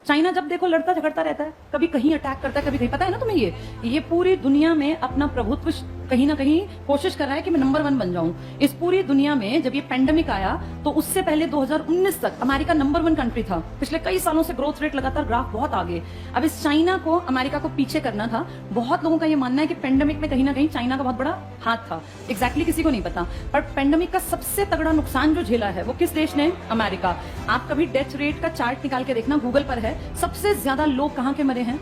China जब देखो लड़ता झगड़ता रहता है, कभी कहीं अटैक करता है, कभी कहीं। पता है ना तुम्हें, ये पूरी दुनिया में अपना प्रभुत्व कहीं ना कहीं कोशिश कर रहा है कि मैं नंबर 1 बन जाऊं। इस पूरी दुनिया में जब ये पेंडेमिक आया तो उससे पहले 2019 तक अमेरिका नंबर 1 कंट्री था। पिछले कई सालों से ग्रोथ रेट लगातार ग्राफ बहुत आगे। अब इस चाइना को अमेरिका को पीछे करना था। बहुत लोगों का ये मानना है कि पेंडेमिक में कहीं ना कहीं चाइना का बहुत बड़ा हाथ था। एग्जैक्टली किसी को नहीं पता, पर पेंडेमिक का सबसे तगड़ा नुकसान जो झेला है वो किस देश ने? अमेरिका। आप कभी डेथ रेट का चार्ट निकाल के देखना, गूगल पर है, सबसे ज्यादा लोग कहां के मरे हैं?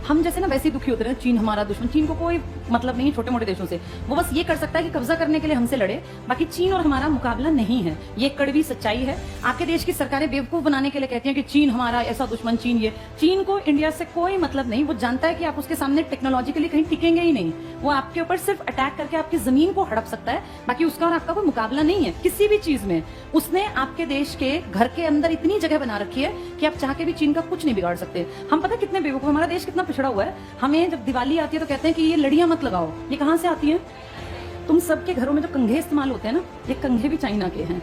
हम जैसे ना वैसे ही दुखी होते रहे, चीन हमारा दुश्मन। चीन को कोई मतलब नहीं छोटे मोटे देशों से, वो बस ये कर सकता है कि कब्जा करने के लिए हमसे लड़े। बाकी चीन और हमारा मुकाबला नहीं है, ये कड़वी सच्चाई है। आपके देश की सरकारें बेवकूफ बनाने के लिए कहती हैं कि चीन हमारा ऐसा दुश्मन, चीन ये। चीन को इंडिया से कोई मतलब नहीं, वो जानता है कि आप उसके सामने टेक्नोलॉजिकली कहीं टिकेंगे ही नहीं। वो आपके ऊपर सिर्फ अटैक करके आपकी जमीन को हड़प सकता है, बाकी उसका और आपका कोई मुकाबला नहीं है किसी भी चीज में। उसने आपके देश के घर के अंदर इतनी जगह बना रखी है कि आप चाह के भी चीन का कुछ नहीं बिगाड़ सकते। हम पता कितने बेवकूफ, हमारा देश कितना पिछड़ा हुआ है। हमें जब दिवाली आती है तो कहते हैं कि ये लड़ियां मत लगाओ। ये कहां से आती है? तुम सबके घरों में जो कंघे इस्तेमाल होते हैं ना, ये कंघे भी चाइना के हैं।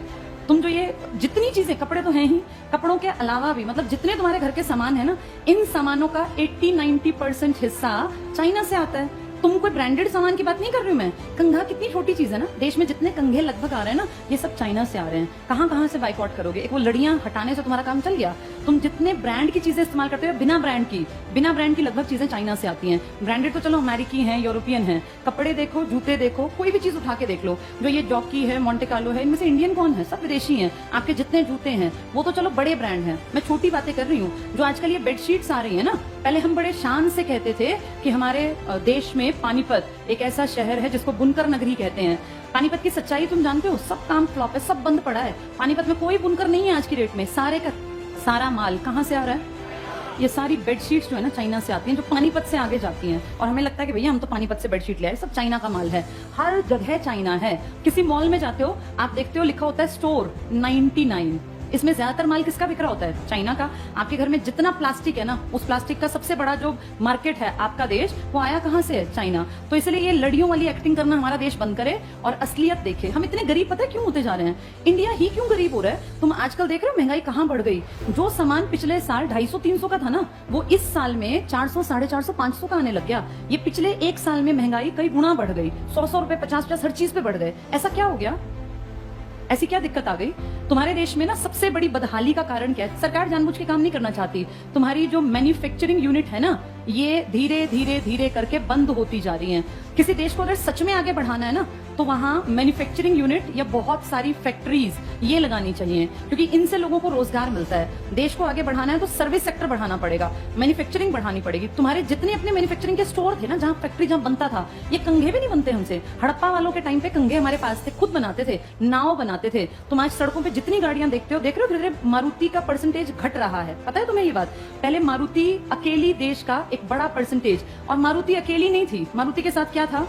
तुम जो ये जितनी चीजें, कपड़े तो हैं ही, कपड़ों के अलावा भी मतलब जितने तुम्हारे घर के सामान है ना, इन सामानों का 80-90% हिस्सा चाइना से आता है। तुम कोई ब्रांडेड सामान की बात नहीं कर रही हूं मैं। कंघा कितनी छोटी चीज है ना, देश में जितने कंघे लगभग आ रहे हैं ना, ये सब चाइना से आ रहे हैं। कहां कहां से बाइकआउट करोगे? एक वो लड़ियां हटाने से तुम्हारा काम चल गया। तुम जितने ब्रांड की चीजें इस्तेमाल करते हो, बिना ब्रांड की लगभग चीजें चाइना से आती हैं। ब्रांडेड तो चलो अमेरिकी हैं, यूरोपियन हैं। कपड़े देखो, जूते देखो, कोई भी चीज उठा के देख लो, जो ये जॉकी है, मोंटे कार्लो है, इनमें से इंडियन कौन है? सब विदेशी हैं। आपके जितने जूते हैं वो तो चलो बड़े ब्रांड हैं, मैं छोटी बातें कर रही हूँ। जो आजकल ये बेडशीट्स आ रही है ना, पहले हम बड़े शान से कहते थे कि हमारे देश में पानीपत एक ऐसा शहर है जिसको बुनकर नगरी कहते हैं। पानीपत की सच्चाई तुम जानते हो, सब काम फ्लॉप है, सब बंद पड़ा है। पानीपत में कोई बुनकर नहीं है आज की डेट में। सारे का सारा माल कहां से आ रहा है? ये सारी बेडशीट्स जो है ना चाइना से आती हैं, जो पानीपत से आगे जाती हैं। और हमें लगता है कि भैया हम तो पानीपत से बेडशीट ले आए, सब चाइना का माल है। हर जगह चाइना है। किसी मॉल में जाते हो, आप देखते हो लिखा होता है स्टोर 99। इसमें ज्यादातर माल किसका बिक रहा होता है? चाइना का। आपके घर में जितना प्लास्टिक है ना, उस प्लास्टिक का सबसे बड़ा जो मार्केट है आपका देश, वो आया कहां से है? चाइना। तो इसलिए ये लड़ियों वाली एक्टिंग करना हमारा देश बंद करे और असलियत देखे। हम इतने गरीब पता है क्यों होते जा रहे हैं? इंडिया ही क्यों गरीब हो रहा है? तुम आजकल देख रहे हो महंगाई कहां बढ़ गई। जो सामान पिछले साल 250-300 का था ना, वो इस साल में 400, 450, 500 का आने लग गया। ये पिछले एक साल में महंगाई कई गुना बढ़ गई। 100 रुपए, 50 हर चीज पे बढ़ गए। ऐसा क्या हो गया? ऐसी क्या दिक्कत आ गई? तुम्हारे देश में ना सबसे बड़ी बदहाली का कारण क्या है? सरकार जानबूझ के काम नहीं करना चाहती। तुम्हारी जो मैन्युफैक्चरिंग यूनिट है ना, ये धीरे धीरे धीरे करके बंद होती जा रही हैं। किसी देश को अगर सच में आगे बढ़ाना है ना, तो वहां मैन्युफैक्चरिंग यूनिट या बहुत सारी फैक्ट्रीज ये लगानी चाहिए, क्योंकि इनसे लोगों को रोजगार मिलता है। देश को आगे बढ़ाना है तो सर्विस सेक्टर बढ़ाना पड़ेगा, मैन्युफैक्चरिंग बढ़ानी पड़ेगी। तुम्हारे जितने अपने मैन्युफैक्चरिंग के स्टोर थे ना, जहां फैक्ट्री जहां बनता था, ये कंघे भी नहीं बनते हमसे। हड़प्पा वालों के टाइम पे कंघे हमारे पास थे, खुद बनाते थे, नाव बनाते थे। तुम आज सड़कों पे जितनी गाड़ियां देखते हो, देख रहे हो धीरे धीरे मारुति का परसेंटेज घट रहा है। पता है तुम्हें ये बात? पहले मारुति अकेली देश का एक बड़ा परसेंटेज, और मारुति अकेली नहीं थी, मारुति के साथ क्या था?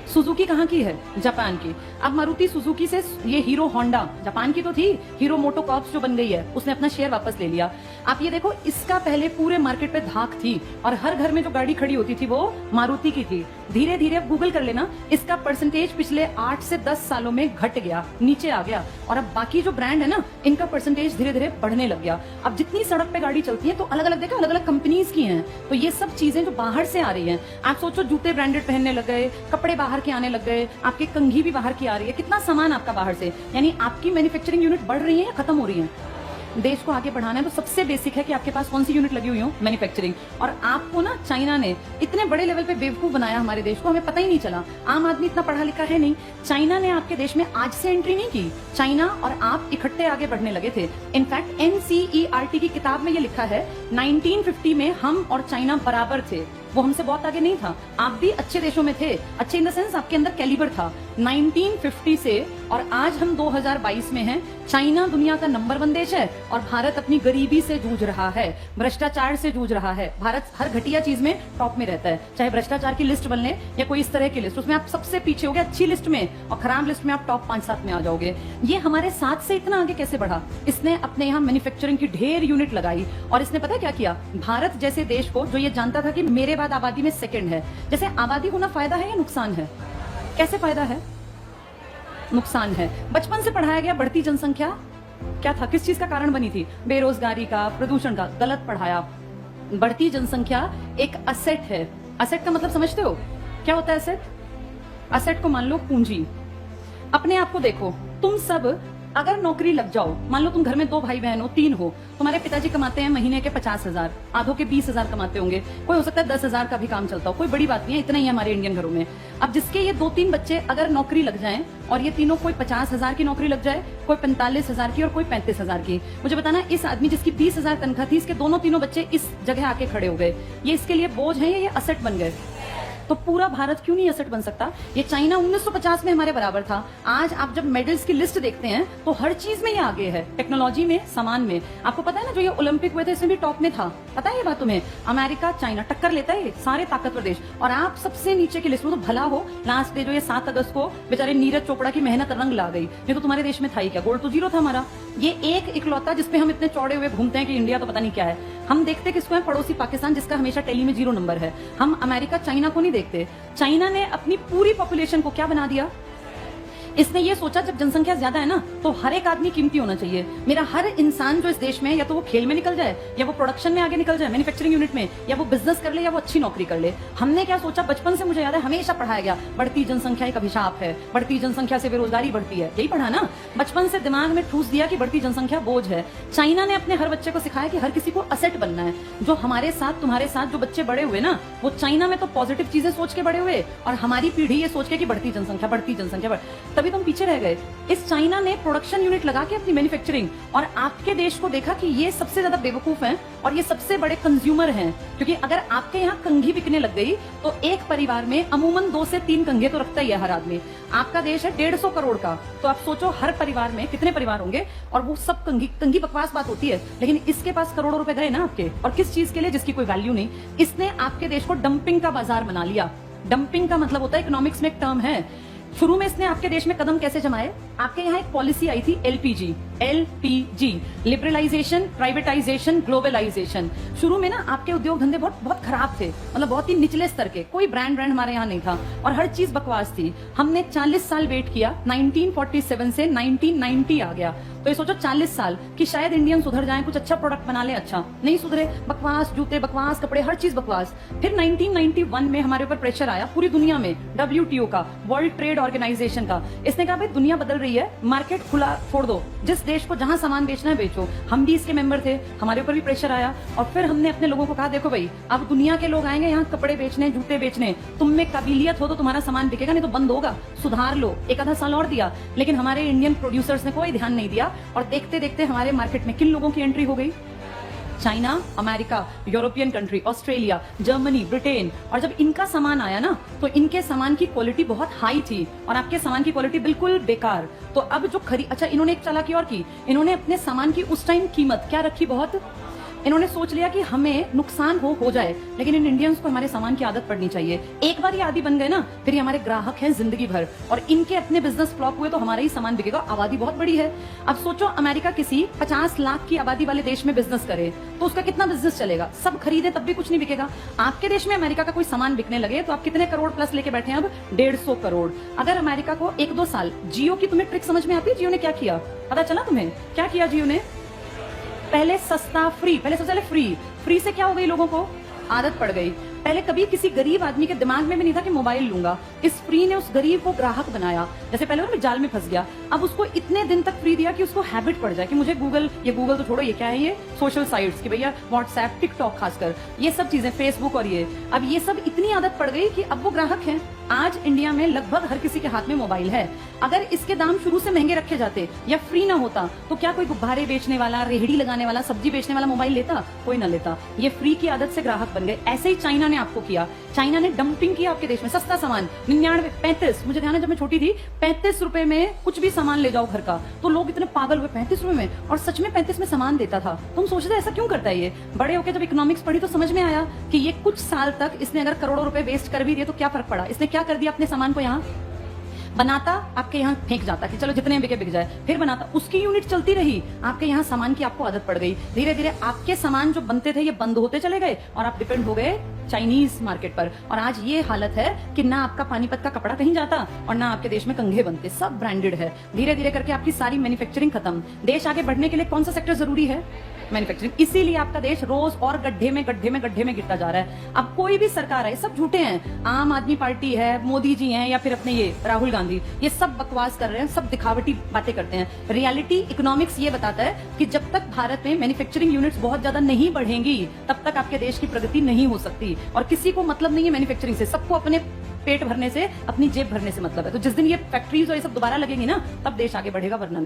सुजुकी कहाँ की है? जापान की। अब मारुति सुजुकी से ये हीरो होंडा, जापान की तो थी, हीरो मोटोकॉर्प्स जो बन गई है, उसने अपना शेयर वापस ले लिया। आप ये देखो, इसका पहले पूरे मार्केट पे धाक थी और हर घर में जो गाड़ी खड़ी होती थी वो मारुति की थी। धीरे धीरे अब गूगल कर लेना, इसका परसेंटेज पिछले 8 से 10 सालों में घट गया, नीचे आ गया। और अब बाकी जो ब्रांड है ना, इनका परसेंटेज धीरे धीरे बढ़ने लग गया। अब जितनी सड़क पे गाड़ी चलती है तो अलग अलग देखो, अलग अलग कंपनीज की हैं। तो ये सब चीजें जो बाहर से आ रही हैं, आप सोचो जूते ब्रांडेड पहनने लग गए, कपड़े बाहर के आने लग गए, आपकी कंघी भी बाहर की आ रही है, कितना सामान आपका बाहर से। यानी आपकी मैन्युफैक्चरिंग यूनिट बढ़ रही है या खत्म हो रही है? देश को आगे बढ़ाना है तो सबसे बेसिक है कि आपके पास कौन सी यूनिट लगी हुई हो? मैन्युफैक्चरिंग। और आपको ना चाइना ने इतने बड़े लेवल पे बेवकूफ बनाया हमारे देश को, हमें पता ही नहीं चला। आम आदमी इतना पढ़ा लिखा है नहीं। चाइना ने आपके देश में आज से एंट्री नहीं की। चाइना और आप इकट्ठे आगे बढ़ने लगे थे। इनफैक्ट NCERT की किताब में ये लिखा है, 1950 में हम और चाइना बराबर थे। वो हमसे बहुत आगे नहीं था। आप भी अच्छे देशों में थे, अच्छे इन द सेंस आपके अंदर कैलिबर था। 1950 से और आज हम 2022 में हैं। चाइना दुनिया का नंबर 1 देश है और भारत अपनी गरीबी से जूझ रहा है, भ्रष्टाचार से जूझ रहा है। भारत हर घटिया चीज में टॉप में रहता है, चाहे भ्रष्टाचार की लिस्ट बन ले या कोई इस तरह की लिस्ट, उसमें आप सबसे पीछे हो गए अच्छी लिस्ट में, और खराब लिस्ट में आप टॉप 5-7 में आ जाओगे। ये हमारे साथ से इतना आगे कैसे बढ़ा? इसने अपने यहाँ मैन्युफैक्चरिंग की ढेर यूनिट लगाई और इसने पता क्या किया? भारत जैसे देश को, जो ये जानता था कि मेरे बाद आबादी में सेकंड है, जैसे आबादी होना फायदा है या नुकसान है? कैसे फायदा है? नुकसान है। बचपन से पढ़ाया गया बढ़ती जनसंख्या क्या था, किस चीज का कारण बनी थी? बेरोजगारी का, प्रदूषण का, गलत पढ़ाया। बढ़ती जनसंख्या एक असेट है। असेट का मतलब समझते हो क्या होता है असेट? असेट को मान लो पूंजी। अपने आप को देखो, तुम सब अगर नौकरी लग जाओ, मान लो तुम घर में 2 भाई बहन हो, 3 हो, तुम्हारे पिताजी कमाते हैं महीने के 50,000, आधों के 20,000 कमाते होंगे, कोई हो सकता है 10,000 का भी काम चलता हो, कोई बड़ी बात नहीं है, इतना ही है हमारे इंडियन घरों में। अब जिसके ये 2-3 बच्चे अगर नौकरी लग जाएं और ये तीनों, कोई 50,000 की नौकरी लग जाए, कोई 45,000 की और कोई 35,000 की, मुझे बताना इस आदमी जिसकी 20,000 तनख्वाह थी, इसके दोनों तीनों बच्चे इस जगह आके खड़े हो गए, ये इसके लिए बोझ है या ये असेट बन गए? तो पूरा भारत क्यों नहीं असेट बन सकता? ये चाइना 1950 में हमारे बराबर था। आज आप जब मेडल्स की लिस्ट देखते हैं तो हर चीज में ये आगे है, टेक्नोलॉजी में, सामान में। आपको पता है ना, जो ये ओलंपिक हुए थे इसमें भी टॉप में था, पता है ये बात तुम्हें? अमेरिका, चाइना टक्कर लेता है, ये सारे ताकतवर देश, और आप सबसे नीचे की लिस्ट में। तो भला हो लास्ट डे जो ये 7 अगस्त को बेचारे नीरज चोपड़ा की मेहनत रंग ला गई, नहीं तो तुम्हारे देश में था ही क्या? गोल्ड तो 0 था हमारा। ये एक इकलौता जिसपे हम इतने चौड़े हुए घूमते हैं कि इंडिया तो पता नहीं क्या है। हम देखते किसको है? पड़ोसी पाकिस्तान, जिसका हमेशा टेली में 0 नंबर है। हम अमेरिका, चाइना को नहीं देखते। चाइना ने अपनी पूरी पॉपुलेशन को क्या बना दिया? इसने ये सोचा जब जनसंख्या ज्यादा है ना, तो हर एक आदमी कीमती होना चाहिए। मेरा हर इंसान जो इस देश में, या तो वो खेल में निकल जाए, या वो प्रोडक्शन में आगे निकल जाए, मैन्युफैक्चरिंग यूनिट में, या वो बिजनेस कर ले, या वो अच्छी नौकरी कर ले। हमने क्या सोचा? बचपन से मुझे याद है हमेशा पढ़ाया गया, बढ़ती जनसंख्या एक अभिशाप है, बढ़ती जनसंख्या से बेरोजगारी बढ़ती है। यही पढ़ा ना, बचपन से दिमाग में ठूस दिया कि बढ़ती जनसंख्या बोझ है। चाइना ने अपने हर बच्चे को सिखाया कि हर किसी को असेट बनना है। जो हमारे साथ, तुम्हारे साथ जो बच्चे बड़े हुए ना, वो चाइना में तो पॉजिटिव चीजें सोच के बड़े हुए, और हमारी पीढ़ी ये सोच के कि बढ़ती जनसंख्या, तभी तुम पीछे रह गए। इस चाइना ने प्रोडक्शन यूनिट लगा के अपनी मैन्युफैक्चरिंग, और आपके देश को देखा कि ये सबसे ज्यादा बेवकूफ हैं और ये सबसे बड़े कंज्यूमर हैं। क्योंकि अगर आपके यहाँ कंघी बिकने लग गई तो एक परिवार में अमूमन 2 से 3 कंघे तो रखता ही है हर आदमी। आपका देश है 150 करोड़ का, तो आप सोचो हर परिवार में कितने परिवार होंगे, और वो सब कंघी बकवास बात होती है, लेकिन इसके पास करोड़ों रुपए गए ना आपके, और किस चीज के लिए? जिसकी कोई वैल्यू नहीं। इसने आपके देश को डंपिंग का बाजार बना लिया। डंपिंग का मतलब होता है, इकोनॉमिक्स में एक टर्म है। शुरू में इसने आपके देश में कदम कैसे जमाए? आपके यहाँ एक पॉलिसी आई थी एलपीजी, लिबरलाइजेशन, प्राइवेटाइजेशन, ग्लोबलाइजेशन। शुरू में ना आपके उद्योग धंधे बहुत खराब थे, मतलब बहुत ही निचले स्तर के, कोई ब्रांड हमारे यहाँ नहीं था, और हर चीज बकवास थी। हमने 40 साल वेट किया, 1947 से 1990 आ गया। तो ये सोचो 40 साल कि शायद इंडियन सुधर जाए, कुछ अच्छा प्रोडक्ट बना ले। अच्छा नहीं सुधरे, बकवास जूते, बकवास कपड़े, हर चीज बकवास। फिर 1991 में हमारे ऊपर प्रेशर आया पूरी दुनिया में, WTO का, वर्ल्ड ट्रेड ऑर्गेनाइजेशन का। इसने कहा भाई दुनिया बदल रही है, मार्केट खुला छोड़ दो, जिस देश को जहां सामान बेचना है बेचो। हम भी इसके मेंबर थे, हमारे ऊपर भी प्रेशर आया, और फिर हमने अपने लोगों को कहा देखो भाई, अब दुनिया के लोग आएंगे यहाँ कपड़े बेचने, जूते बेचने, तुम में काबिलियत हो तो तुम्हारा सामान बिकेगा, नहीं तो बंद होगा, सुधार लो। एक आधा साल और दिया, लेकिन हमारे इंडियन प्रोड्यूसर्स ने कोई ध्यान नहीं दिया, और देखते देखते हमारे मार्केट में किन लोगों की एंट्री हो गई? China, America, European country, Australia, Germany, Britain. और जब इनका सामान आया ना, तो इनके सामान की क्वालिटी बहुत हाई थी और आपके सामान की क्वालिटी बिल्कुल बेकार। तो अब जो अच्छा, इन्होंने एक चालाकी और की, इन्होंने अपने सामान की उस टाइम कीमत क्या रखी? बहुत। इन्होंने सोच लिया कि हमें नुकसान हो जाए, लेकिन इन इंडियंस को हमारे सामान की आदत पड़नी चाहिए। एक बार ये आदी बन गए ना, फिर ये हमारे ग्राहक हैं जिंदगी भर, और इनके अपने बिजनेस फ्लॉप हुए तो हमारा ही सामान बिकेगा। आबादी बहुत बड़ी है। अब सोचो अमेरिका किसी 50 लाख की आबादी वाले देश में बिजनेस करे तो उसका कितना बिजनेस चलेगा? सब खरीदे तब भी कुछ नहीं बिकेगा। आपके देश में अमेरिका का कोई सामान बिकने लगे तो आप कितने करोड़ प्लस लेके बैठे हैं? अब 150 करोड़। अगर अमेरिका को 1-2 साल, जियो की तुम्हें ट्रिक समझ में आती है? जियो ने क्या किया पता चला तुम्हें? क्या किया जियो ने? पहले सस्ता, फ्री, पहले सबसे पहले फ्री से क्या हो गई? लोगों को आदत पड़ गई। पहले कभी किसी गरीब आदमी के दिमाग में भी नहीं था कि मोबाइल लूंगा। इस फ्री ने उस गरीब को ग्राहक बनाया। जैसे पहले वो जाल में फंस गया, अब उसको इतने दिन तक फ्री दिया कि उसको हैबिट पड़ जाए कि मुझे गूगल तो छोड़ो, ये क्या है, ये सोशल साइट्स की भैया, व्हाट्सएप, टिकटॉक, खासकर ये सब चीजें, फेसबुक, और ये अब ये सब इतनी आदत पड़ गई कि अब वो ग्राहक हैं। आज इंडिया में लगभग हर किसी के हाथ में मोबाइल है। अगर इसके दाम शुरू से महंगे रखे जाते या फ्री ना होता तो क्या कोई गुब्बारे बेचने वाला, रेहड़ी लगाने वाला, सब्जी बेचने वाला मोबाइल लेता? कोई ना लेता। ये फ्री की आदत से ग्राहक बन गए। ऐसे ही चाइना ने आपको किया। चाइना ने डंपिंग किया आपके देश में। सस्ता सामान 99, 35, मुझे ध्यान है जब मैं छोटी थी, 35 रुपए में कुछ भी सामान ले जाओ घर का, तो लोग इतने पागल हुए, 35 रुपए में, और सच में 35 में सामान देता था। तुम सोचते ऐसा क्यों करता है ये? बड़े होकर जब इकोनॉमिक्स पढ़ी तो समझ में आया कि ये कुछ साल तक इसने अगर करोड़ों रुपए वेस्ट कर भी दिए तो क्या फर्क पड़ा? इसने क्या कर दिया अपने सामान को? यहाँ बनाता आपके यहाँ फेंक जाता कि चलो जितने बिके बिक जाए, फिर बनाता, उसकी यूनिट चलती रही, आपके यहाँ सामान की आपको आदत पड़ गई, धीरे धीरे आपके सामान जो बनते थे ये बंद होते चले गए और आप डिपेंड हो गए चाइनीज मार्केट पर। और आज ये हालत है कि ना आपका पानीपत का कपड़ा कहीं जाता और ना आपके देश में कंघे बनते, सब ब्रांडेड है। धीरे धीरे करके आपकी सारी मैन्युफैक्चरिंग खत्म। देश आगे बढ़ने के लिए कौन सा सेक्टर जरूरी है? मैन्युफैक्चरिंग। इसीलिए आपका देश रोज और गड्ढे में गिरता जा रहा है। अब कोई भी सरकार है, सब झूठे हैं, आम आदमी पार्टी है, मोदी जी हैं, या फिर अपने ये राहुल गांधी, ये सब बकवास कर रहे हैं, सब दिखावटी बातें करते हैं। रियलिटी इकोनॉमिक्स ये बताता है कि जब तक भारत में मैन्युफैक्चरिंग यूनिट्स बहुत ज्यादा नहीं बढ़ेंगी तब तक आपके देश की प्रगति नहीं हो सकती। और किसी को मतलब नहीं है मैन्युफैक्चरिंग से, सबको अपने पेट भरने से, अपनी जेब भरने से मतलब है। तो जिस दिन ये फैक्ट्रीज और ये सब दोबारा लगेंगी ना, तब देश आगे बढ़ेगा, वरना नहीं।